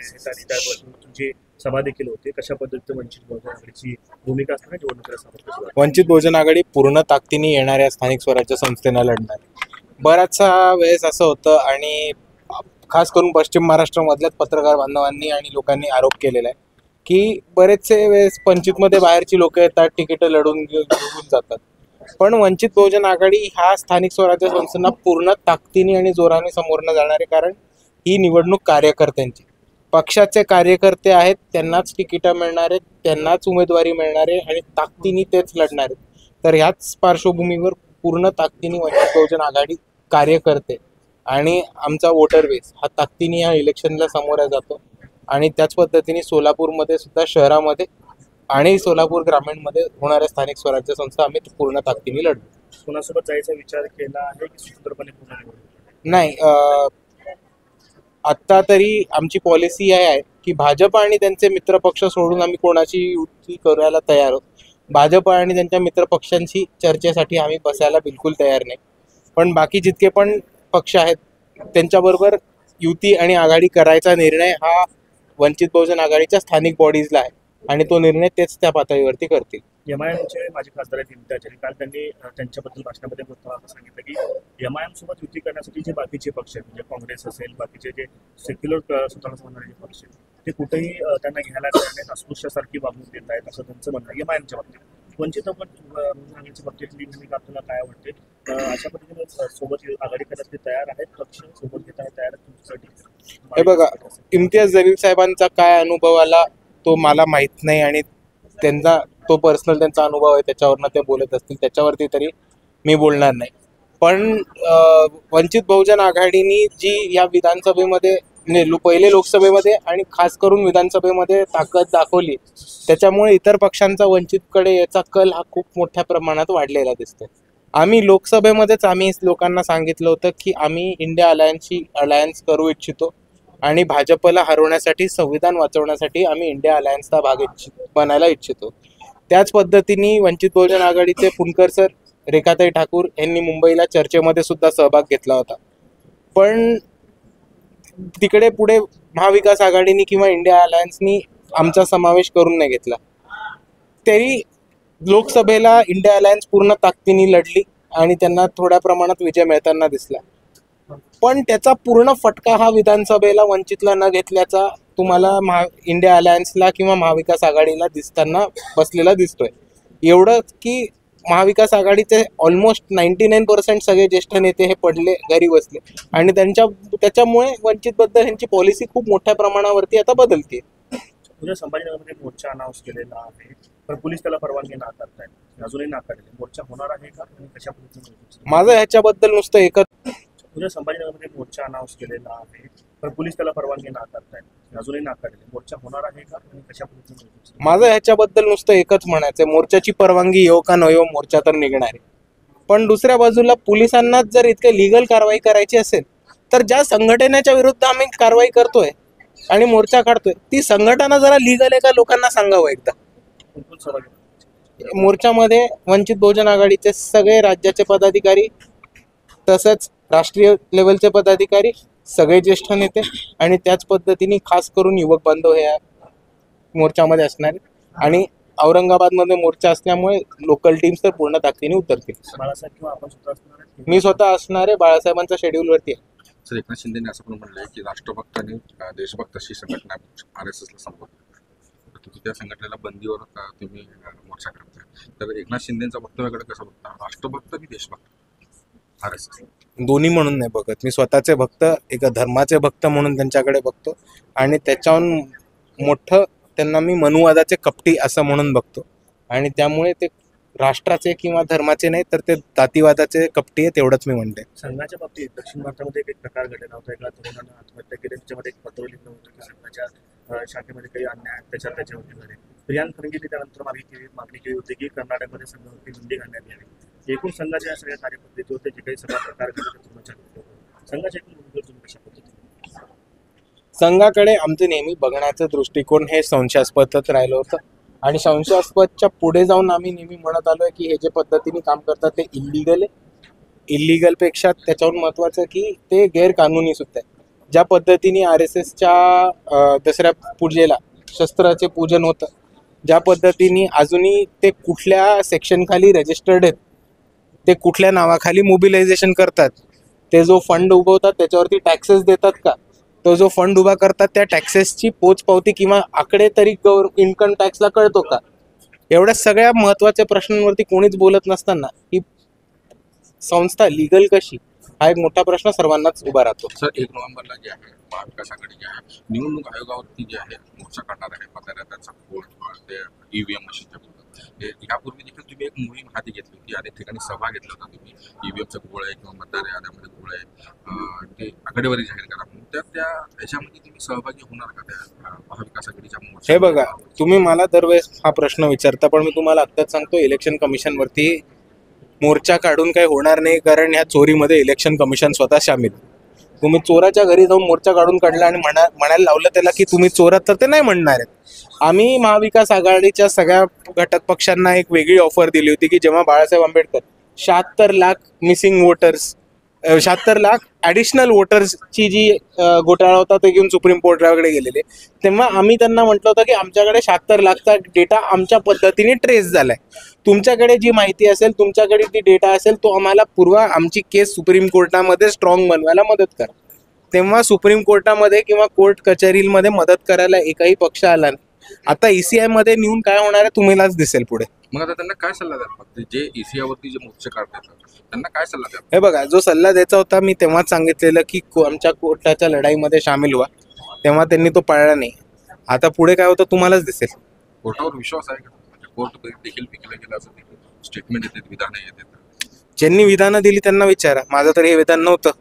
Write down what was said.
आहेत आणि त्यापासून तुमची सभा देखील होते. कशा पद्धतीने वंचित बहुजन आघाडीची भूमिका असणार निवडणुकीला समोर? वंचित बहुजन आघाडी पूर्ण ताकदीने येणाऱ्या स्थानिक स्वराज्य संस्थेला लढणार. बराचसा वेळेस असं होतं आणि खास करून पश्चिम महाराष्ट्रामधल्याच पत्रकार बांधवांनी आणि लोकांनी आरोप केलेला आहे की बरेचसे वेळेस वंचितमध्ये बाहेरची लोक येतात, तिकीटं लढून घेऊन जातात. पण वंचित बहुजन आघाडी ह्या स्थानिक स्वराज्य संस्थांना पूर्ण ताकदीने आणि जोराने समोरनं जाणार आहे. कारण ही निवडणूक कार्यकर्त्यांची, पक्षाचे कार्यकर्ते आहेत, त्यांनाच तिकीटं मिळणार आहेत, त्यांनाच उमेदवारी मिळणार आहे आणि ताकदीने तेच लढणार आहेत. तर ह्याच पार्श्वभूमीवर पूर्ण ताकदीने वंचित बहुजन आघाडी कार्यकर्ते आणि आमचा वोटर बेस हा ताकदीने या इलेक्शनला समोर जातो. आणि त्याच पद्धतीने सोलापूरमध्ये सुद्धा शहरामध्ये आणि सोलापूर ग्रामीणमध्ये होणाऱ्या स्थानिक स्वराज्य संस्था आम्ही पूर्ण ताकदीने लढतो. कोणासोबत जायचा विचार केला आहे की स्वतंत्रपणे पुन्हा निवडणूक? नाही, आत्ता तरी आमची पॉलिसी आहे की भाजप आणि त्यांचे मित्रपक्ष सोडून आम्ही कोणाची युती करायला तयार आहोत. भाजप आणि त्यांच्या मित्रपक्षांशी चर्चेसाठी आम्ही बसायला बिलकुल तयार नाही. पण बाकी जितके पण पक्ष आहेत त्यांच्याबरोबर युती आणि आघाडी करायचा निर्णय हा वंचित बहुजन आघाडीच्या स्थानिक बॉडीजला आहे आणि तो निर्णय तेच त्या पातळीवरती करतील. एमआयएमचे माजी खासदार आहेत इम्तियाज, काल त्यांनी त्यांच्याबद्दल भाषणामध्ये बोलताना सांगितलं की एमआयएम सोबत युती करण्यासाठी जे बाकीचे पक्ष आहेत म्हणजे काँग्रेस असेल, बाकीचे जे सेक्युलर स्वतःला समजणारे जे पक्ष आहेत ते कुठेही त्यांना घ्यायला नाहीत, अस्पृश्यासारखी वागणूक देत आहेत असं त्यांचं म्हणणं आहे. एमआयएमच्या बाबतीत वंचित बहुजन बाबतीतली भूमिका आपल्याला काय आवडते? अशा पद्धतीने सोबत आघाडी करण्यासाठी तयार आहेत, पक्ष सोबत घेत आहेत, तयार आहेत तुमच्यासाठी? हे बघा, इम्तियाज जलील साहेबांचा काय अनुभव आला तो मला माहीत नाही आणि त्यांचा तो पर्सनल त्यांचा अनुभव आहे, त्याच्यावरनं ते बोलत असतील, त्याच्यावरती तरी मी बोलणार नाही. पण वंचित बहुजन आघाडीनी जी या विधानसभेमध्ये पहिले लोकसभेमध्ये आणि खास करून विधानसभेमध्ये ताकद दाखवली त्याच्यामुळे इतर पक्षांचा वंचितकडे याचा कल हा खूप मोठ्या प्रमाणात वाढलेला दिसतो. आम्ही लोकसभेमध्येच आम्ही लोकांना सांगितलं होतं की आम्ही इंडिया अलायन्स करू इच्छितो आणि भाजपला हरवण्यासाठी, संविधान वाचवण्यासाठी आम्ही इंडिया अलायन्सचा भाग बनायला इच्छितो. त्याच पद्धतीने वंचित बहुजन आघाडीचे फुंडकर सर, रेखाताई ठाकूर यांनी मुंबईला चर्चेमध्ये सुद्धा सहभाग घेतला होता. पण तिकडे पुढे महाविकास आघाडीनी किंवा इंडिया अलायन्सनी आमचा समावेश करून नाही घेतला. तरी लोकसभेला इंडिया अलायन्स पूर्ण ताकदीने लढली आणि त्यांना थोड्या प्रमाणात विजय मिळताना दिसला. पण त्याचा पूर्ण फटका हा विधानसभेला वंचितला न घेतल्याचा तुम्हाला इंडिया अलायन्सला किंवा महाविकास आघाडीला दिसताना बसलेला दिसतोय. एवढं की महाविकास आघाडीचे ऑलमोस्ट 99% सगळे ज्येष्ठ नेते हे पडले, घरी बसले आणि त्याच्यामुळे वंचितबद्दल ह्यांची पॉलिसी खूप मोठ्या प्रमाणावरती आता बदलते. उद्या संभाजीनगरमध्ये मोर्चा अनाऊन्स केलेला आहे, पण पोलीस त्याला परवानगी नाकारतायत, अजूनही नाकारले. मोर्चा होणार आहे का आणि कशा पद्धतीने? माझं ह्याच्याबद्दल नुसतं एकच. उद्या संभाजीनगरमध्ये मोर्चा अनाऊन्स केलेला आहे, पण पोलीस त्याला परवानगी नाकारतायत, अजूनही नाकारले. मोर्चा होणार आहे का आणि कशा पद्धतीने? माझं ह्याच्याबद्दल नुसतं एकच म्हणायचं, मोर्चाची परवानगी येऊ का न येऊ, मोर्चा तर निघणार आहे. पण दुसऱ्या बाजूला पोलिसांनाच जर इतके लिगल कारवाई करायची असेल तर ज्या संघटनेच्या विरुद्ध आम्ही कारवाई करतोय आणि मोर्चा काढतोय ती संघटना जरा लिगल आहे का लोकांना सांगावं एकदा. मोर्चामध्ये वंचित बहुजन आघाडीचे सगळे राज्याचे पदाधिकारी, तसंच राष्ट्रीय लेवलचे पदाधिकारी, सगळे ज्येष्ठ नेते आणि त्याच पद्धतीने खास करून युवक बांधव हे मोर्चामध्ये असणार आहेत. आणि औरंगाबादमध्ये मोर्चा असल्यामुळे लोकल टीम्स तर पूर्ण ताकदीने उतरतील. मी स्वतः असणार आहे, बाळासाहेबांच्या शेड्यूलवरती आहे. सर, एकनाथ शिंदेने असं पण म्हणलंय की राष्ट्रभक्त आणि देशभक्त अशी संघटना RSSला संबोधली, त्या संघटनेला बंदीवर तुम्ही मोर्चा करताय, तर एकनाथ शिंदेच्या वक्तव्याकडे कसं बघता? राष्ट्रभक्त आणि देशभक्त RSS दोन्ही म्हणून नाही बघत मी. स्वतःचे भक्त, एक धर्माचे भक्त म्हणून त्यांच्याकडे बघतो आणि त्याच्याहून मोठं त्यांना मी मनुवादाचे कपटी असं म्हणून बघतो. आणि त्यामुळे ते राष्ट्राचे किंवा धर्माचे नाही तर ते जातीवादाचे कपटी आहे, तेवढंच मी म्हणते. संघाच्या बाबतीत दक्षिण भारतामध्ये एक प्रकार घडलेला होता. एका तरुणानं आत्महत्या केली, त्याच्यामध्ये एक पत्र लिहिलं होतं की संघाच्या शाखेमध्ये काही अन्याय त्याच्यावरती झाले. प्रियांक खरगेंनी त्यानंतर मागणी केली होती की कर्नाटकमध्ये संघावरती बंदी घालण्यात यावी. एकूण संघाच्या या सगळ्या कार्यपद्धती होते, जे काही सगळा प्रकार घडले संघाच्या एकूण भूमिकेवर तुम्ही कशा पद्धतीने? संघाकडे आमचे नेहमी बघण्याचं दृष्टिकोन हे संशयास्पदच राहिलं होतं आणि संशयास्पदच्या पुढे जाऊन आम्ही नेहमी म्हणत आलोय की हे जे पद्धतीने काम करतात ते इल्लिगल आहे. इल्लिगलपेक्षा त्याच्याहून महत्त्वाचं की ते गैरकानूनी सुद्धा आहे. ज्या पद्धतीने RSSच्या दसऱ्या पूजेला शस्त्राचे पूजन होतं, ज्या पद्धतीने अजूनही ते कुठल्या सेक्शनखाली रजिस्टर्ड आहेत, ते कुठल्या नावाखाली मोबिलायझेशन करतात, ते जो फंड उभवतात त्याच्यावरती टॅक्सेस देतात का, तो जो फंड उभा करतात त्या टॅक्सेसची पोचपावती किंवा आकडे तरी इन्कम टॅक्सला कळतो का, एवढ्या सगळ्या महत्त्वाच्या प्रश्नांवरती कोणीच बोलत नसताना ही संस्था लिगल कशी, हा एक मोठा प्रश्न सर्वांनाच उभा राहतो. सर 1 नोव्हेंबरला जे आहे महाविकास आघाडी जे आहे निवडणूक आयोगावरती जे आहे मोर्चा काढणार आहे मतदारांचा कोड ते EVM मशीनच्या विरोधात. यापूर्वी देखील तुम्ही एक मोहीम हाती घेतली होती, अनेक ठिकाणी सभा घेतला होता तुम्ही, EVMचा घोळ आहे किंवा मतदार याद्यामध्ये घोळ आहे ते आकडेवारी जाहीर करा म्हणून. त्या ह्याच्यामध्ये तुम्ही सहभागी होणार का त्या महाविकास आघाडीच्या मोर्चा? हे बघा, तुम्ही मला दरवेळेस हा प्रश्न विचारता, पण मी तुम्हाला आत्ताच सांगतो, इलेक्शन कमिशनवरती मोर्चा काढून काही होणार नाही, कारण ह्या चोरीमध्ये इलेक्शन कमिशन स्वतः सामील. तुम्ही चोराच्या घरी जाऊन मोर्चा काढून काढला आणि म्हणायला लावलं त्याला की तुम्ही चोरात, तर ते नाही म्हणणार आहेत. आम्ही महाविकास आघाडीच्या सगळ्या घटक पक्षांना एक वेगळी ऑफर दिली होती की जेव्हा Balasaheb Ambedkar 76 lakh missing voters, 76 lakh additional वोटर्सची जी घोटाळा होता ते घेऊन सुप्रीम कोर्टाकडे गेलेले, तेव्हा आम्ही त्यांना म्हटलं होतं की आमच्याकडे 76 लाखचा डेटा आमच्या पद्धतीने ट्रेस झालाय, तुमच्याकडे जी माहिती असेल, तुमच्याकडे ती डेटा असेल, तो आम्हाला पुरवा, आमची केस सुप्रीम कोर्टामध्ये स्ट्रॉंग बनवायला मदत करा. तेव्हा सुप्रीम कोर्टामध्ये किंवा कोर्ट कचेरीमध्ये मदत करायला एकही पक्ष आला नाही. आता ECI मध्ये नेऊन काय होणार आहे तुम्हालाच दिसेल पुढे. मग आता त्यांना काय सल्ला द्याल? फक्त जे ECI वरती जे मोर्चे काढतात त्यांना काय सल्ला द्याल? हे बघा, जो सल्ला द्यायचा होता मी तेव्हाच सांगितलेलं की आमच्या कोर्टाच्या लढाईमध्ये सामील व्हा, तेव्हा त्यांनी तो पाळला नाही. आता पुढे काय होतं तुम्हालाच दिसेल. कोर्टावर विश्वास आहे का? म्हणजे कोर्ट देखील पिकलं गेलं असं देखील स्टेटमेंट येते, विधानं येतात. ज्यांनी विधानं दिली त्यांना विचारा, माझं तर हे विधान नव्हतं.